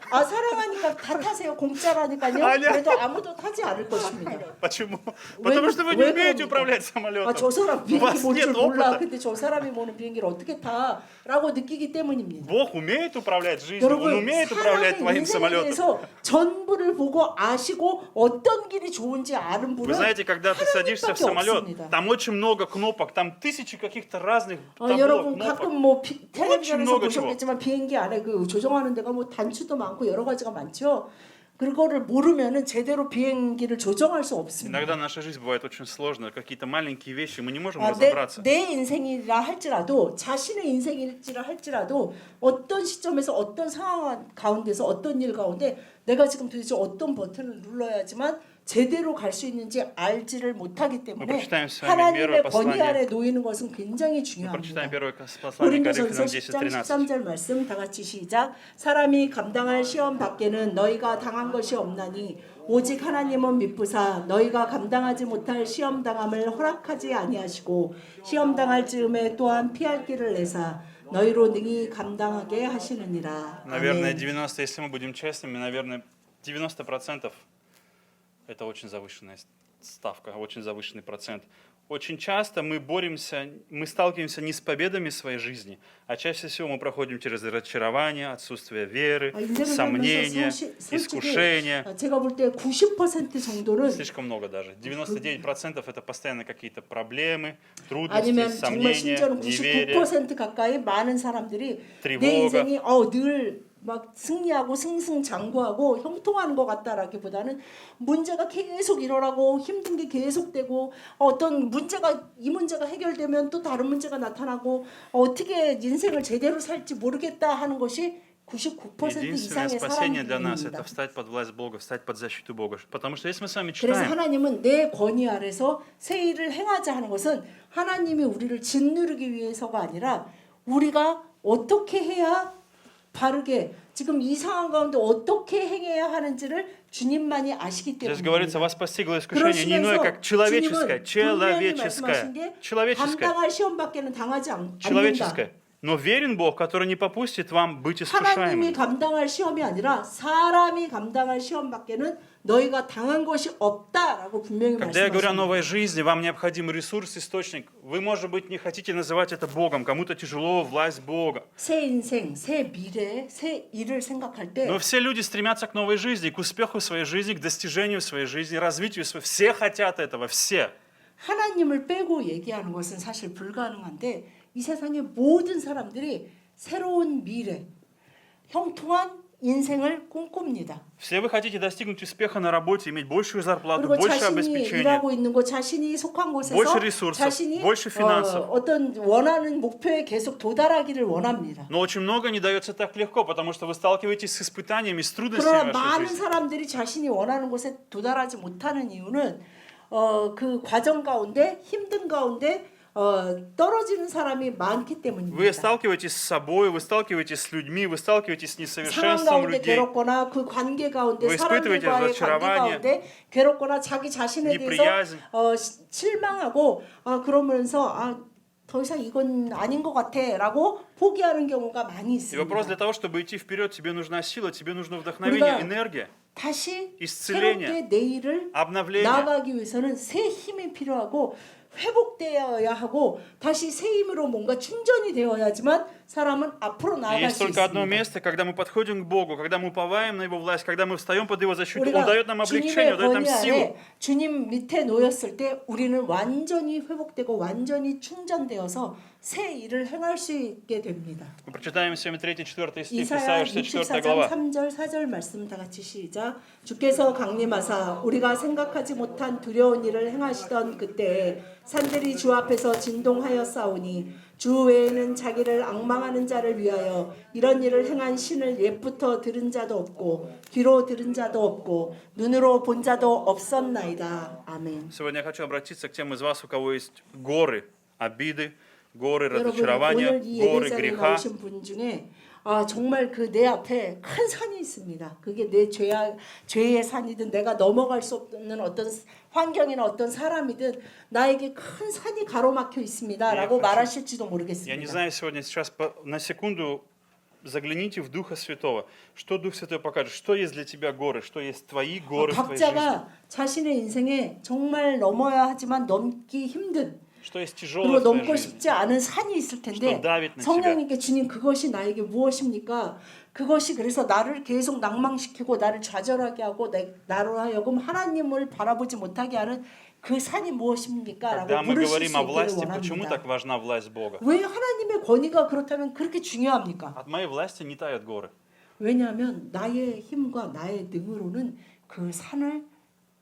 사랑하니까 다 타세요. 공짜라니까요. 아니야. 그래도 아무도 타지 않을 것입니다. Почему? Потому что вы не умеете управлять самолетом. 저 사람 У 비행기 вас 몰 줄 нет 몰라. опыта. 근데 저 사람이 모는 비행기를 어떻게 타? 라고 느끼기 때문입니다. Бог умеет управлять жизнью, Он 여러분 умеет управлять 사람의 твоим 인생에 самолетом. 대해서 전부를 보고 아시고 어떤 길이 좋은지 아는 Вы 분은 знаете, когда ты садишься в 하나님밖에 самолет, 없습니다. там очень много кнопок, там тысячи каких-то разных табло, 여러분 кнопок. 가끔 뭐 텔레비전에서 много 보셨겠지만 비행기 안에 그 조정하는 데가 뭐 단추도 많고 여러 가지가 많죠. 그거를 모르면은 제대로 비행기를 조정할 수 없습니다. Иногда наша жизнь бывает очень сложная, какие-то маленькие вещи, мы не можем 내 разобраться. 인생이라 할지라도 자신의 인생일지라 할지라도 어떤 시점에서 어떤 상황 가운데서 어떤 일 가운데 내가 지금 도대체 어떤 버튼을 눌러야지만 제대로 갈 수 있는지 알지를 못하기 때문에 прочитаем с вами 하나님의 первое 권위 послание. 아래 놓이는 것은 굉장히 Мы 중요합니다. прочитаем первое послание 고린도전서 Коринфянам 10장 10:13. 13절 말씀 다 같이 시작. 사람이 감당할 시험 밖에는 너희가 당한 것이 없나니 오직 하나님은 미쁘사 너희가 감당하지 못할 시험 당함을 허락하지 아니하시고 시험 당할 즈음에 또한 피할 길을 내사 너희로 능히 감당하게 하시느니라. Наверное, 아멘. 90, если мы будем честными, наверное, 90% это очень завышенная ставка, очень завышенный процент. Очень часто мы боремся, мы сталкиваемся не с победами своей жизни, а чаще всего мы проходим через разочарование, отсутствие веры, 인생을 сомнения, 살면서 솔직히 искушения. 제가 볼 때 90% 정도는 Слишком много даже. 99% это постоянно какие-то проблемы, трудности, 아니면 정말 сомнения, 심지어는 неверие, 99% 가까이 많은 사람들이 내 트ривога. 인생이 늘 막 승리하고 승승장구하고 형통하는 것 같다라기보다는 문제가 계속 일어나고 힘든 게 계속되고 어떤 문제가 이 문제가 해결되면 또 다른 문제가 나타나고 어떻게 인생을 제대로 살지 모르겠다 하는 것이 99% Единственное 이상의 спасение для нас это 사람들입니다. встать под власть Бога, встать под защиту Бога. Потому что если мы с вами 그래서 читаем, 하나님은 내 권위 아래서 새 일을 행하자 하는 것은 하나님이 우리를 짓누르기 위해서가 아니라 우리가 어떻게 해야 바르게 지금 이 상황 가운데 어떻게 행해야 하는지를 주님만이 아시기 здесь говорится, 때문입니다. вас постигло искушение не иное, как человеческое, человеческое, 감당할 시험밖에는 당하지 않는다. человеческое. Но верен Бог, который не попустит вам быть 하나님이 искушаемым. 감당할 시험이 아니라 사람이 감당할 시험밖에는 너희가 당한 것이 없다라고 분명히 Когда я говорю о 말씀하십니다. новой жизни, вам необходим ресурс, источник. Вы, может быть, не хотите называть это Богом, кому-то тяжело, власть Бога. 새 인생, 새 미래, 새 일을 생각할 때 Но все люди стремятся к новой жизни, к успеху в своей жизни, к достижению своей жизни, развитию своей. Все хотят этого, все. 하나님을 빼고 얘기하는 것은 사실 불가능한데 이 세상의 모든 사람들이 새로운 미래, 형통한 인생을 꿈꿉니다. Все вы хотите достигнуть успеха на работе, иметь большую зарплату, 그리고 больше 자신이 обеспечения, 일하고 있는 곳, 자신이 속한 곳에서 больше ресурсов, 자신이 больше финансов. 어떤 원하는 목표에 계속 도달하기를 원합니다. Но очень много не дается так легко, потому что вы сталкиваетесь с испытаниями, с 그러나 трудностями в вашей 많은 жизни. 사람들이 자신이 원하는 곳에 도달하지 못하는 이유는 그 과정 가운데 힘든 가운데 떨어지는 사람이 많기 Вы 때문입니다. сталкиваетесь с собой, вы сталкиваетесь с людьми, вы сталкиваетесь с 상황 несовершенством 가운데 людей. 괴롭거나 그 관계 가운데 Вы испытываете 사람들과의 관계 разочарование, 가운데 괴롭거나 자기 자신에 대해서 неприязнь. 실망하고 그러면서 더 이상 이건 아닌 것 같아라고 포기하는 경우가 많이 И вопрос для 있습니다. того, чтобы идти вперед, тебе нужна сила, тебе нужно вдохновение, энергия, 다시 исцеление, 새롭게 내일을 обновление. 나아가기 위해서는 새 힘이 필요하고 회복되어야 하고 다시 새 힘으로 뭔가 충전이 되어야지만 사람은 앞으로 И 나아갈 есть 수 только одно 있습니다. место, когда мы подходим к Богу, когда мы уповаем на Его власть, когда мы встаем под Его защиту, Он 우리가 дает нам облегчение, 주님의 Он дает нам 권위 силу. 아래 주님 밑에 놓였을 때 우리는 완전히 회복되고 완전히 충전되어서 새 일을 행할 수 있게 됩니다. Мы прочитаем с вами 3-4 стих, 이사야 Исайя 64 64장 глава. 3절 4절 말씀 다 같이 시작. 주께서 강림하사 우리가 생각하지 못한 두려운 일을 행하시던 그때에 산들이 주 앞에서 진동하여 싸우니 주 외에는 자기를 앙망하는 자를 위하여 이런 일을 행한 신을 옛부터 들은 자도 없고 귀로 들은 자도 없고 눈으로 본 자도 없었나이다. 아멘. Сегодня я хочу обратиться к тем из вас, у кого есть горы обиды, горы 여러분 разочарования, 오늘 이 горы 예배자리에 греха. 나오신 분 중에 정말 그 내 앞에 큰 산이 있습니다. 그게 내 죄의 산이든 내가 넘어갈 수 없는 어떤 환경이나 어떤 사람이든 나에게 큰 산이 가로막혀 있습니다라고 말하실지도 Я не 모르겠습니다. знаю, сегодня сейчас на секунду загляните в Духа Святого. Что Дух Святой покажет? Что есть для тебя горы? Что есть твои горы в твоей жизни? 각자가 자신의 인생에 정말 넘어야 하지만 넘기 힘든 Что есть 그리고 тяжелое в твоей 넘고 жизни? 싶지 않은 산이 있을 텐데 Что давит на тебя? 성령님께 주님 그것이 나에게 무엇입니까? 그것이 그래서 나를 계속 낭망시키고 나를 좌절하게 하고 나로 하여금 하나님을 바라보지 못하게 하는 그 산이 무엇입니까? Когда 라고 мы 물으실 수 говорим о 있기를 власти, почему 원합니다. так важна власть Бога? 왜 하나님의 권위가 그렇다면 그렇게 중요합니까? От моей власти не тают горы. 왜냐하면 나의 힘과 나의 능으로는 그 산을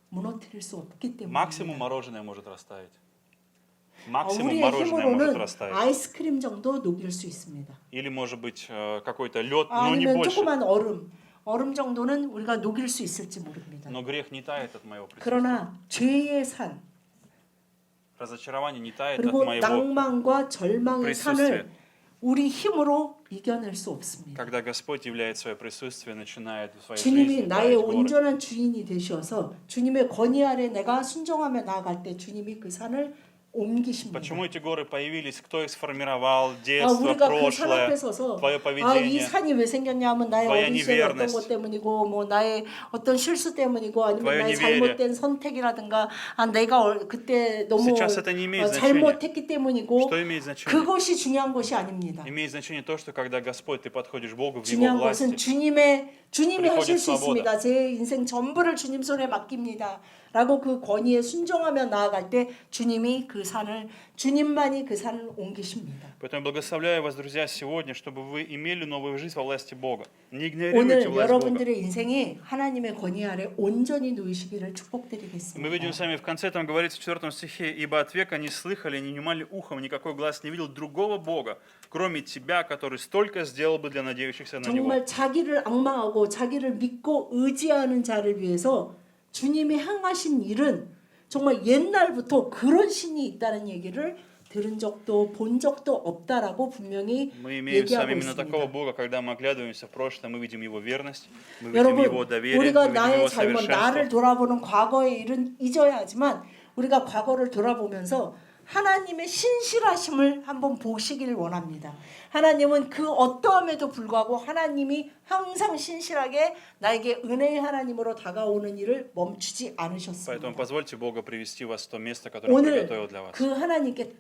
무너뜨릴 수 없기 Максимум 때문입니다. мороженое может растаять. Максимум 우리의 мороженое может 힘으로는 растаять. 아이스크림 정도 녹일 수 있습니다. Или, может быть, какой-то лед, но не 아니면 больше. 조그만 얼음 정도는 우리가 녹일 수 있을지 모릅니다. Но грех не тает от моего присутствия. 그러나 죄의 산 Разочарование не тает от 그리고 моего 낭만과 절망의 присутствия. 산을 우리 힘으로 이겨낼 수 없습니다. Когда Господь являет свое присутствие, начинает в своей 주님이 жизни 나의 таять горы. 온전한 주인이 되셔서 주님의 권위 아래 내가 순종하며 나아갈 때 주님이 그 산을 옮기십니다. Почему эти горы появились? Кто их сформировал? Детство, 우리가 그 산 앞에 прошлое, 서서 твое 이 поведение. 산이 왜 생겼냐 하면 나의 твоя 어린 시절의 어떤 неверность. 것 때문이고 뭐 나의 어떤 실수 때문이고 아니면 твое 나의 неверие. 잘못된 선택이라든가 내가 그때 너무 Сейчас это не имеет значения. 잘못했기 때문이고 Что имеет значение? 그것이 중요한 것이 아닙니다. Имеет значение то, что когда Господь, ты подходишь к Богу в Его 중요한 것은 власти, 주님이 하실 수 свобода. 있습니다. 제 인생 전부를 주님 손에 맡깁니다. 라고 그 권위에 순종하며 나아갈 때 주님만이 그 산을 옮기십니다. Поэтому благословляю вас, друзья, сегодня, чтобы вы имели новую жизнь во власти Бога. Не игнорируйте 오늘 власть Бога. 여러분들의 인생이 하나님의 권위 아래 온전히 놓이시기를 Мы 축복드리겠습니다. видим с вами в конце, там говорится в 4 стихе, «Ибо от века не слыхали, не внимали ухом, никакой глаз не видел другого Бога, кроме Тебя, который столько сделал бы для надеющихся на Него». 정말 자기를 앙망하고 자기를 믿고 의지하는 자를 위해서 주님이 행하신 일은 정말 옛날부터 그런 신이 있다는 얘기를 들은 적도 본 적도 없다라고 분명히 Мы имеем с вами 얘기하고 именно такого 있습니다. Бога, когда мы оглядываемся в прошлое, мы видим Его верность, мы видим Его 여러분, доверие, мы 우리가 видим 나의 Его 잘못, совершенство. 나를 돌아보는 과거의 일은 잊어야 하지만 우리가 과거를 돌아보면서 하나님의 신실하심을 한번 보시길 원합니다. 하나님은 그 어떠함에도 불구하고 하나님이 항상 신실하게 나에게 은혜의 하나님으로 다가오는 일을 멈추지 Поэтому 않으셨습니다. позвольте Бога привести вас в то место, которое Он 오늘 приготовил для вас. 그 하나님께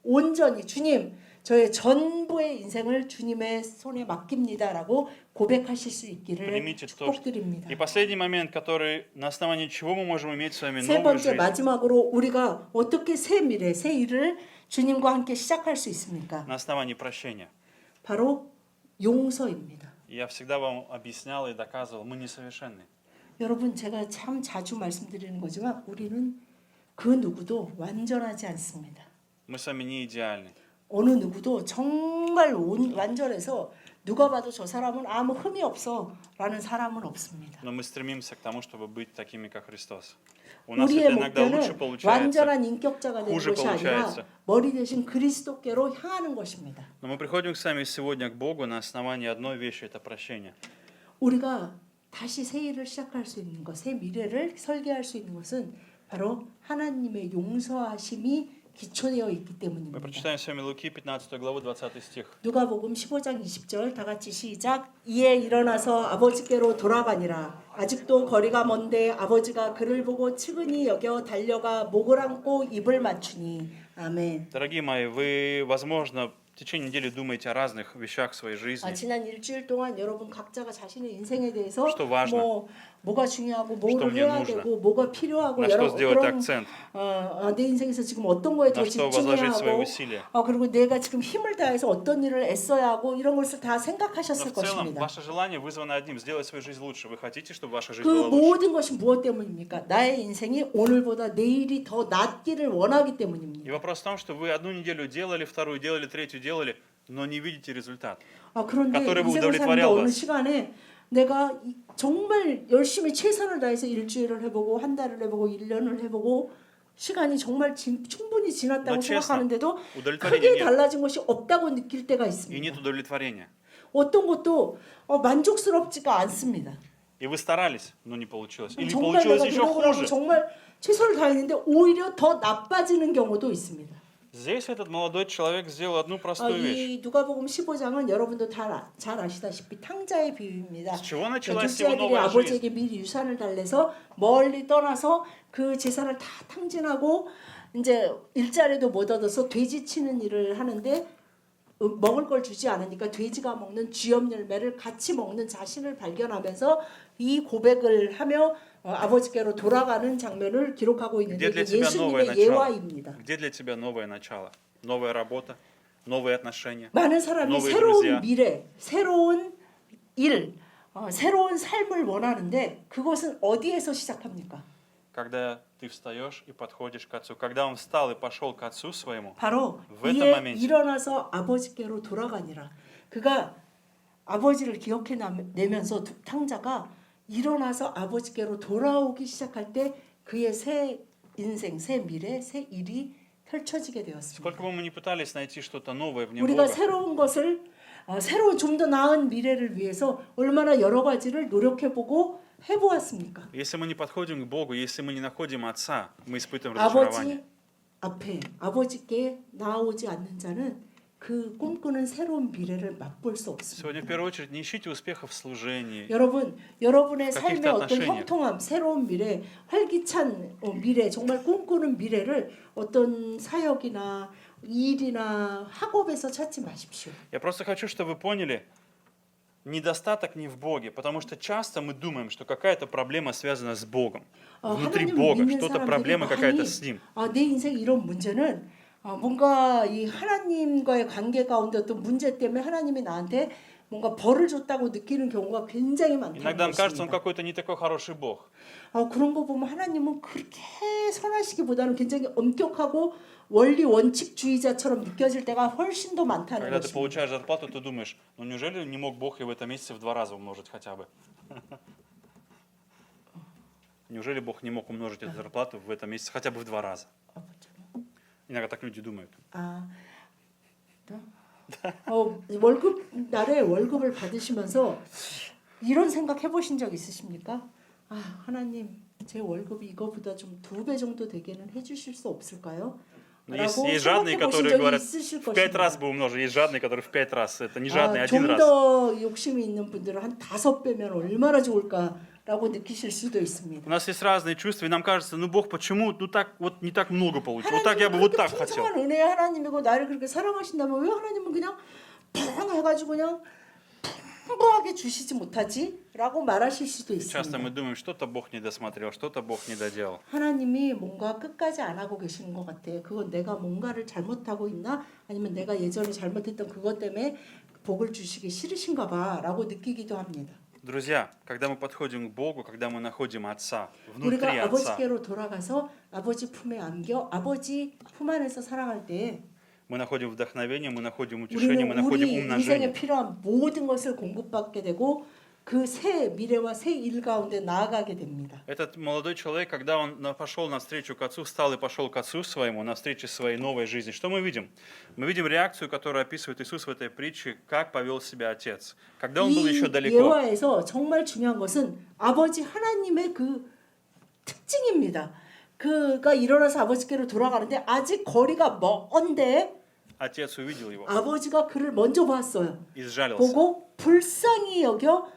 온전히 주님 저의 전부의 인생을 주님의 손에 맡깁니다라고 고백하실 수 있기를 Примите то, что... 축복드립니다. И последний момент, который, на основании чего мы можем иметь с вами 세 новую 번째 жизнь. 마지막으로 우리가 어떻게 새 미래, 새 일을 주님과 함께 시작할 수 있습니까? На основании прощения. 바로 용서입니다. Я всегда вам объяснял и доказывал, мы несовершенны. 여러분 제가 참 자주 말씀드리는 거지만 우리는 그 누구도 완전하지 않습니다. Мы с вами не идеальны. 어느 누구도 정말 완전해서 누가 봐도 저 사람은 아무 흠이 없어라는 사람은 없습니다. Но мы стремимся к тому, чтобы быть такими, как Христос. У нас 우리의 это иногда лучше 목표는 получается, 완전한 인격자가 되는 хуже 것이 아니라 получается. 머리 대신 그리스도께로 향하는 것입니다. Но мы приходим с вами сегодня к Богу на основании одной вещи, это прощение. 우리가 다시 새 일을 시작할 수 있는 것, 새 미래를 설계할 수 있는 것은 바로 하나님의 용서하심이 기초되어 있기 Мы 때문입니다. прочитаем с вами Луки 15 главу 20 стих. 누가복음 15장 20절 다 같이 시작. 이에 일어나서 아버지께로 돌아가니라. 아직도 거리가 먼데 아버지가 그를 보고 측은히 여겨 달려가 목을 안고 입을 맞추니. 아멘. Дорогие мои, вы, возможно, в течение недели думаете о разных вещах в своей жизни. 지난 일주일 동안 여러분 각자가 자신의 인생에 대해서 Что важно? 뭐가 중요하고 Что 뭐를 мне 해야 нужно? 되고 뭐가 필요하고 На что 여러 сделать 그런 акцент? 내 인생에서 지금 어떤 거에 더 На что возложить свои 집중해야 усилия? 하고 그리고 내가 지금 힘을 다해서 어떤 일을 애써야 하고 이런 것을 다 Но 생각하셨을 в целом, 것입니다. ваше желание вызвано одним – сделать свою жизнь лучше. Вы хотите, чтобы ваша жизнь 그 была лучше. 모든 것이 무엇 때문입니까? 나의 인생이 오늘보다 내일이 더 낫기를 원하기 И 때문입니다. вопрос в том, что вы одну неделю делали, вторую делали, третью делали, но не видите результат. 그런데 который бы 인생을 사는데 удовлетворял 어느 вас. 시간에 내가 정말 열심히 최선을 다해서 일주일을 해보고 한 달을 해보고 1년을 해보고 시간이 정말 충분히 지났다고 너 честно, 생각하는데도 удовлетворения 크게 нет. 달라진 것이 없다고 느낄 때가 И 있습니다. нет удовлетворения. 어떤 것도 만족스럽지가 않습니다. И вы старались, но не получилось. Или 정말 получилось 내가 еще 노력을 하고 хуже. 정말 최선을 다했는데 오히려 더 나빠지는 경우도 있습니다. Здесь этот молодой человек сделал одну простую вещь. 이 누가복음 15장은 여러분도 잘 아시다시피 탕자의 비유입니다. С чего началась 둘째 его 아들이 новая жизнь? 아버지에게 미리 유산을 달래서 멀리 떠나서 그 재산을 다 탕진하고 이제 일자리도 못 얻어서 돼지 치는 일을 하는데 먹을 걸 주지 않으니까 돼지가 먹는 쥐염 열매를 같이 먹는 자신을 발견하면서 이 고백을 하며 아버지께로 돌아가는 장면을 기록하고 있는데 Где для тебя новое 예수님의 начало? 예화입니다. Где для тебя новое начало? Новая работа, новые отношения. 많은 사람이 новые 새로운 друзья. 미래, 새로운 일, 새로운 삶을 원하는데 그것은 어디에서 시작합니까? Когда ты встаешь и подходишь к Отцу. Когда он встал и пошел к Отцу своему, 바로 В этом 이에 моменте. 일어나서 아버지께로 돌아가니라. 그가 아버지를 기억해내면서 탕자가 일어나서 아버지께로 돌아오기 시작할 때 그의 새 인생, 새 미래, 새 일이 펼쳐지게 되었습니다. сколько бы мы ни пытались найти что-то новое вне 우리가 Бога, 새로운 것을 새로운 좀 더 나은 미래를 위해서 얼마나 여러 가지를 노력해보고 해보았습니까? если мы не подходим к Богу, если мы не находим Отца, мы испытываем 아버지 разочарование. 앞에 아버지께 나오지 않는 자는 그 꿈꾸는 새로운 미래를 맛볼 수 없습니다. Сегодня в первую очередь не ищите успеха в служении. 여러분의 каких-то 삶의 어떤 отношениях. 형통함, 새로운 미래, 활기찬 미래, 정말 꿈꾸는 미래를 어떤 사역이나 일이나 학업에서 찾지 마십시오. Я просто хочу, чтобы вы поняли, недостаток не в Боге, потому что часто мы думаем, что какая-то проблема связана с Богом, внутри 하나님을 Бога, 믿는 что-то 사람들이 проблема какая-то 많이 с Ним. 내 인생 이런 문제는 뭔가 이 하나님과의 관계 가운데 어떤 문제 때문에 하나님이 나한테 뭔가 벌을 줬다고 느끼는 경우가 굉장히 많다는 Иногда нам кажется, он 것입니다. какой-то не такой хороший Бог. 그런 거 보면 하나님은 그렇게 선하시기보다는 굉장히 엄격하고 원리 원칙주의자처럼 느껴질 때가 훨씬 더 많다는 Когда ты 것입니다. получаешь зарплату, ты думаешь, ну неужели не мог Бог и в этом месяце в 2 раза умножить хотя бы? Неужели Бог не мог умножить эту зарплату в этом месяце хотя бы в 2 раза? Иногда так люди думают. 날에 월급을 받으시면서 이런 생각 해보신 적 있으십니까? 하나님 제 월급이 이거보다 좀 2배 정도 되게는 해주실 수 없을까요? Но есть 라고 жадные, 생각해 보신 которые 적이 говорят, 있으실 в 5 раз 것입니다. бы умножить. Есть жадные, которые в 5 раз. Это не жадный один раз. 좀더 욕심이 있는 분들은 한 5배면 얼마나 좋을까라고 느끼실 수도 있습니다. У нас есть разные чувства, и нам кажется, ну Бог, почему ну так вот не так много получил? Вот так я бы вот так хотел. 풍성한 은혜의 하나님이고 나를 그렇게 사랑하신다면 왜 하나님은 그냥 펑 해가지고 그냥 풍부하게 주시지 못하지? 라고 말하실 수도 Часто мы 있습니다. думаем, что-то Бог не досмотрел, что-то Бог не доделал. 하나님이 뭔가 끝까지 안 하고 계시는 것 같아. 그건 내가 뭔가를 잘못하고 있나? 아니면 내가 예전에 잘못했던 그것 때문에 복을 주시기 싫으신가 봐라고 느끼기도 합니다. Друзья, когда мы подходим к Богу, когда мы находим Отца, внутри 우리가 Отца, 아버지께로 돌아가서 아버지 품에 안겨 아버지 품 안에서 살아갈 때 мы находим вдохновение, мы находим утешение, мы 우리는 находим 우리 인생에 умножение. 필요한 모든 것을 공급받게 되고 그 새 미래와 새 일 가운데 나아가게 됩니다. Этот молодой человек, когда он пошел навстречу к Отцу, встал и пошел к Отцу своему, навстречу своей новой жизни, что мы видим? Мы видим реакцию, которую описывает Иисус в этой притче, как повел себя Отец. Когда он был еще 이 далеко, 예화에서 정말 중요한 것은 아버지 하나님의 그 특징입니다. 그가 일어나서 아버지께로 돌아가는데 아직 거리가 먼데 Отец увидел его 아버지가 그를 먼저 봤어요. и сжалился. 보고 불쌍히 여겨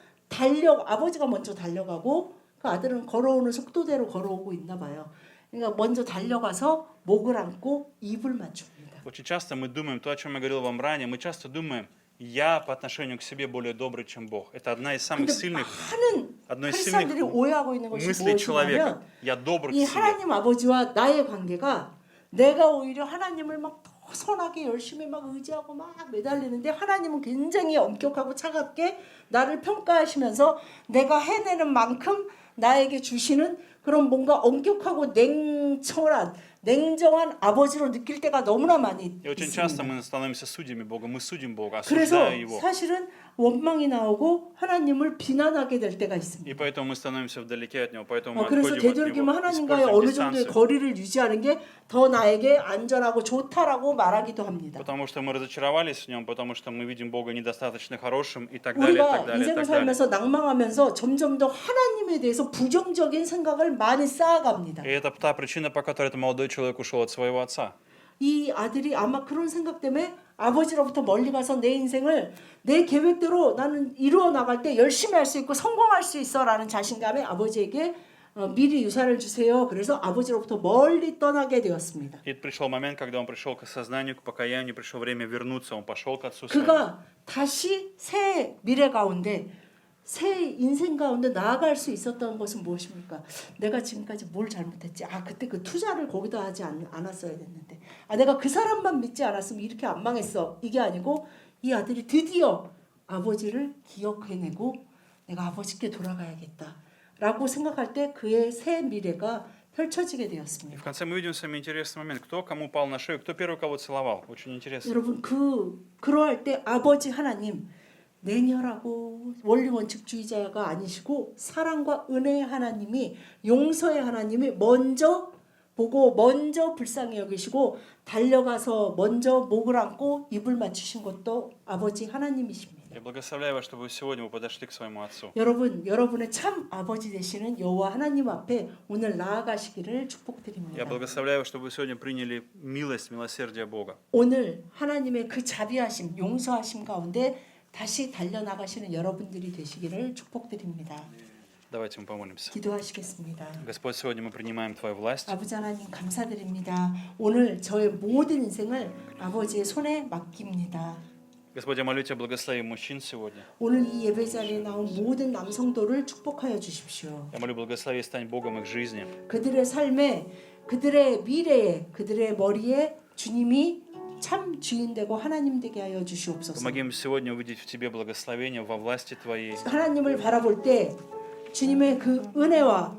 아버지가 먼저 달려가고 그 아들은 걸어오는 속도대로 걸어오고 있나 봐요. 그러니까 먼저 달려가서 목을 안고 입을 맞춥니다. Очень часто мы думаем, то, о чем я говорил вам ранее, мы часто думаем, я по отношению к себе более добрый, чем Бог. Это одна из самых 근데 сильных, 많은 одно из сильных 크리스천들이 오해하고 있는 것이 мыслей человека. 무엇이냐면 Я добр к 이 себе. 하나님 아버지와 나의 관계가 내가 오히려 하나님을 막 더 선하게 열심히 막 의지하고 막 매달리는데 하나님은 굉장히 엄격하고 차갑게 나를 평가하시면서 내가 해내는 만큼 나에게 주시는 그런 뭔가 엄격하고 냉정한 아버지로 느낄 때가 너무나 많이 И очень часто 있습니다. мы становимся судьями Бога, мы судим Бога, 그래서 осуждая Его. 사실은 원망이 나오고 하나님을 비난하게 될 때가 있습니다. И поэтому мы становимся вдалеке от Него, поэтому мы 그래서 отходим от 되도록이면 Него, 하나님과의 используем 어느 정도의 дистанцию. 거리를 유지하는 게 더 나에게 안전하고 좋다라고 말하기도 합니다. Потому что мы разочаровались в Нем, потому что мы видим Бога недостаточно хорошим и так далее, и так 우리가 далее, и 인생을 так далее. 살면서 낭망하면서 점점 더 하나님에 대해서 부정적인 생각을 많이 쌓아갑니다. И это та причина, по которой этот молодой человек ушел от своего отца. 이 아들이 아마 그런 생각 때문에 아버지로부터 멀리 가서 내 인생을 내 계획대로 나는 이루어 나갈 때 열심히 할 수 있고 성공할 수 있어라는 자신감에 아버지에게 미리 유산을 주세요. 그래서 아버지로부터 멀리 떠나게 되었습니다. И пришел момент, когда он пришел к осознанию, к покаянию, пришло время вернуться, он пошел к отцу своему. 그가 다시 새 미래 가운데 새 인생 가운데 나아갈 수 있었던 것은 무엇입니까? 내가 지금까지 뭘 잘못했지? 그때 그 투자를 거기다 하지 않았어야 됐는데. 내가 그 사람만 믿지 않았으면 이렇게 안 망했어. 이게 아니고 이 아들이 드디어 아버지를 기억해내고 내가 아버지께 돌아가야겠다. 라고 생각할 때 그의 새 미래가 펼쳐지게 И в 되었습니다. конце мы видим с вами интересный момент. Кто кому упал на шею, кто первый кого целовал. Очень интересно. 여러분 그러할 때 아버지 하나님 냉혈하고 원리 원칙주의자가 아니시고 사랑과 은혜의 하나님이 용서의 하나님이 먼저 보고 먼저 불쌍히 여기시고 달려가서 먼저 목을 안고 입을 맞추신 것도 아버지 하나님이십니다. Я благословляю вас, чтобы сегодня вы подошли к своему отцу. 여러분, 여러분의 참 아버지 되시는 여호와 하나님 앞에 오늘 나아가시기를 Я 축복드립니다. благословляю вас, чтобы вы сегодня приняли милость, милосердие Бога. 오늘 하나님의 그 자비하심, 용서하심 가운데 다시 달려나가시는 여러분들이 되시기를 축복드립니다. Давайте мы помолимся. 기도하시겠습니다. Господь, сегодня мы принимаем Твою власть. 아버지 하나님 감사드립니다. 오늘 저의 모든 인생을 아버지의 손에 맡깁니다. Господь, я молю Тебя, благослови мужчин сегодня. 오늘 이 예배 자리에 나온 모든 남성도를 축복하여 주십시오. Я молю, благослови, стань Богом их жизни. 그들의 삶에, 그들의 미래에, 그들의 머리에 주님이 참 주인 되고 하나님 되게 하여 주시옵소서. Помоги им сегодня увидеть в Тебе благословение, во власти Твоей. 하나님을 바라볼 때 주님의 그 은혜와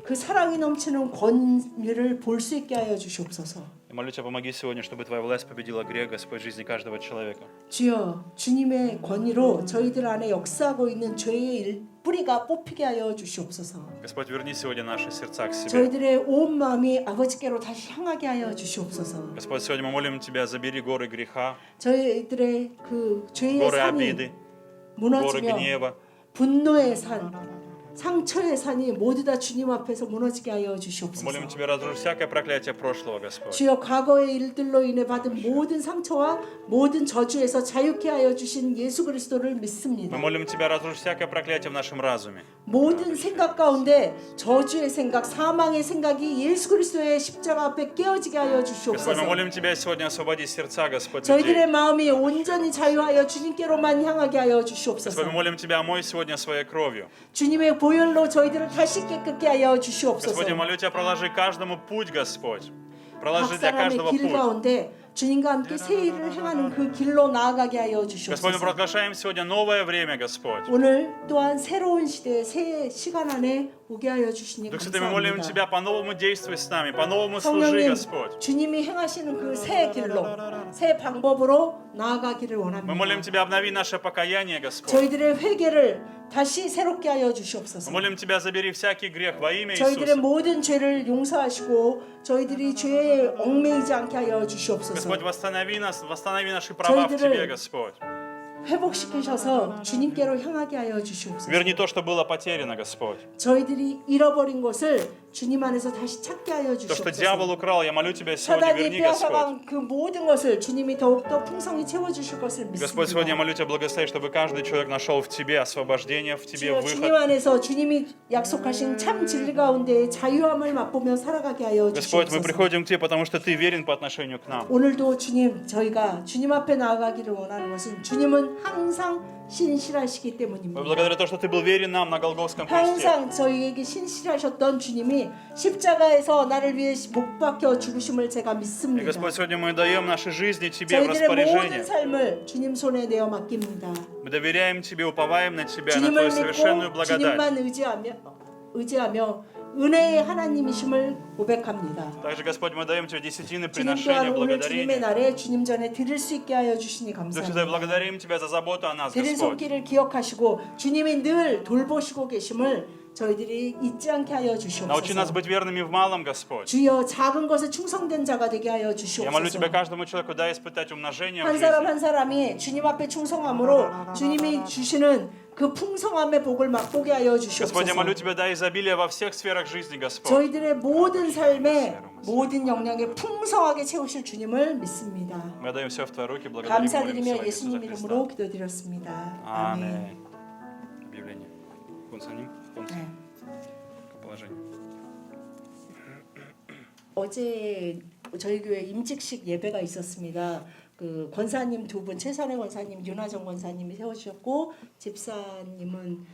그 사랑이 넘치는 권위를 볼 수 있게 하여 주시옵소서. Я молю Тебя, помоги сегодня, чтобы Твоя власть победила грех, Господь, в жизни каждого человека. 주여, 주님의 권위로 저희들 안에 역사하고 있는 죄의 뿌리가 뽑히게 하여 주시옵소서. Господь, верни сегодня наши сердца к себе. 저희들의 온 마음이 아버지께로 다시 향하게 하여 주시옵소서. Господь, сегодня мы молим Тебя, забери горы греха, 저희들의 그 죄의 горы 산이 обиды, горы 무너지며 гнева. 분노의 산, 상처의 산이 모두 다 주님 앞에서 무너지게 하여 주시옵소서. Молим Тебя, разрушь всякое проклятие прошлого, Господь. 주여, 과거의 일들로 인해 받은 모든 상처와 모든 저주에서 자유케 하여 주신 예수 그리스도를 Мы 믿습니다. молим Тебя, разрушь всякое проклятие в нашем разуме. 모든 생각 가운데 저주의 생각, 사망의 생각이 예수 그리스도의 십자가 앞에 깨어지게 하여 Господь, мы 주시옵소서. молим Тебя сегодня, освободи сердца, Господь, 저희들의 людей. 마음이 온전히 자유하여 주님께로만 향하게 하여 Господь, мы 주시옵소서. молим Тебя, омой сегодня своей кровью. 주님의 보혈로 저희들을 다시 깨끗게 하여 주시옵소서. Господь, я молю Тебя, проложи каждому путь, Господь. Проложи 각 для 사람의 каждого 길 путь. 가운데 주님과 함께 새 일을 행하는 그 길로 나아가게 하여 Господь, мы 주시옵소서. провозглашаем сегодня новое время, Господь. 오늘 또한 새로운 시대의 새 시간 안에 오게 하여 주시니 Дух Святой, мы молим 감사합니다. Тебя по-новому действуй с нами, по-новому служи, 성령님, Господь. 주님이 행하시는 그 새 길로, 새 방법으로 나아가기를 Мы молим 원합니다. Тебя, обнови наше покаяние, Господь. 저희들의 회개를 다시 새롭게 하여 Мы 주시옵소서. молим Тебя, забери всякий грех во имя 저희들의 Иисуса. 모든 죄를 용서하시고 저희들이 죄에 얽매이지 않게 하여 주시옵소서. Господь, восстанови нас, восстанови наши права в Тебе, Господь. 회복시키셔서 주님께로 향하게 하여 주시옵소서. Верни то, что было потеряно, Господь. 저희들이 잃어버린 것을 주님 안에서 다시 찾게 하여 То, что дьявол 주시옵소서. украл, я молю Тебя сегодня, 사단이 верни, Господь. 빼앗아간 그 모든 것을 주님이 더욱더 풍성히 채워주실 것을 Господь, сегодня я 믿습니다. молю Тебя, благослови, чтобы каждый человек нашел в Тебе освобождение, в Тебе 주여, 주님 выход. 안에서 주님이 약속하신 참 진리 가운데 자유함을 맛보며 살아가게 하여 Господь, мы 주시옵소서. приходим к Тебе, потому что Ты верен по отношению к нам. 오늘도 주님, 저희가 주님 앞에 나아가기를 원하는 것은 주님은 항상 신실하시기 Мы 때문입니다. благодаря то, что Ты был верен нам на Голгофском кресте. 항상 저희에게 신실하셨던 주님이 십자가에서 나를 위해 못 박혀 죽으심을 제가 И, 믿습니다. Господь, сегодня мы даем наши жизни Тебе в 저희들의 모든 распоряжение. 삶을 주님 손에 내어 맡깁니다. Мы доверяем Тебе, уповаем на Тебя, на 주님을 Твою совершенную 믿고 благодать. 주님만 의지하며 은혜의 하나님이심을 고백합니다. Также, Господь, мы даем Тебе десятины 주님 приношения, 또한 오늘 주님의 благодарения. 날에 주님 전에 드릴 수 있게 하여 주시니 Дух Святой, 감사합니다. благодарим Тебя за заботу о нас, 드린 Господь. 손길을 기억하시고 주님이 늘 돌보시고 계심을 저희들이 잊지 않게 하여 Научи нас 주시옵소서. быть верными в малом, Господь. 주여 작은 것에 충성된 자가 되게 하여 Я молю 주시옵소서. Тебя каждому человеку, дай испытать умножение в 한 사람 жизни. 한 사람이 주님 앞에 충성함으로 주님이 주시는 그 풍성함의 복을 맛보게 하여 Господь, я молю 주시옵소서. Тебя, дай изобилие во всех сферах жизни, Господь. 저희들의 모든 삶의 모든 영역에 풍성하게 채우실 주님을 믿습니다. Мы отдаем все в Твои руки, благодарим молимся 감사드리며 во имя 예수님 Иисуса Христа. 이름으로 기도드렸습니다. 아멘. Аминь. Объявление. Консаним. 네. Положение. 어제 저희 교회 임직식 예배가 있었습니다. 그 권사님 두 분, 최선의 권사님, 윤하정 권사님이 세워주셨고 집사님은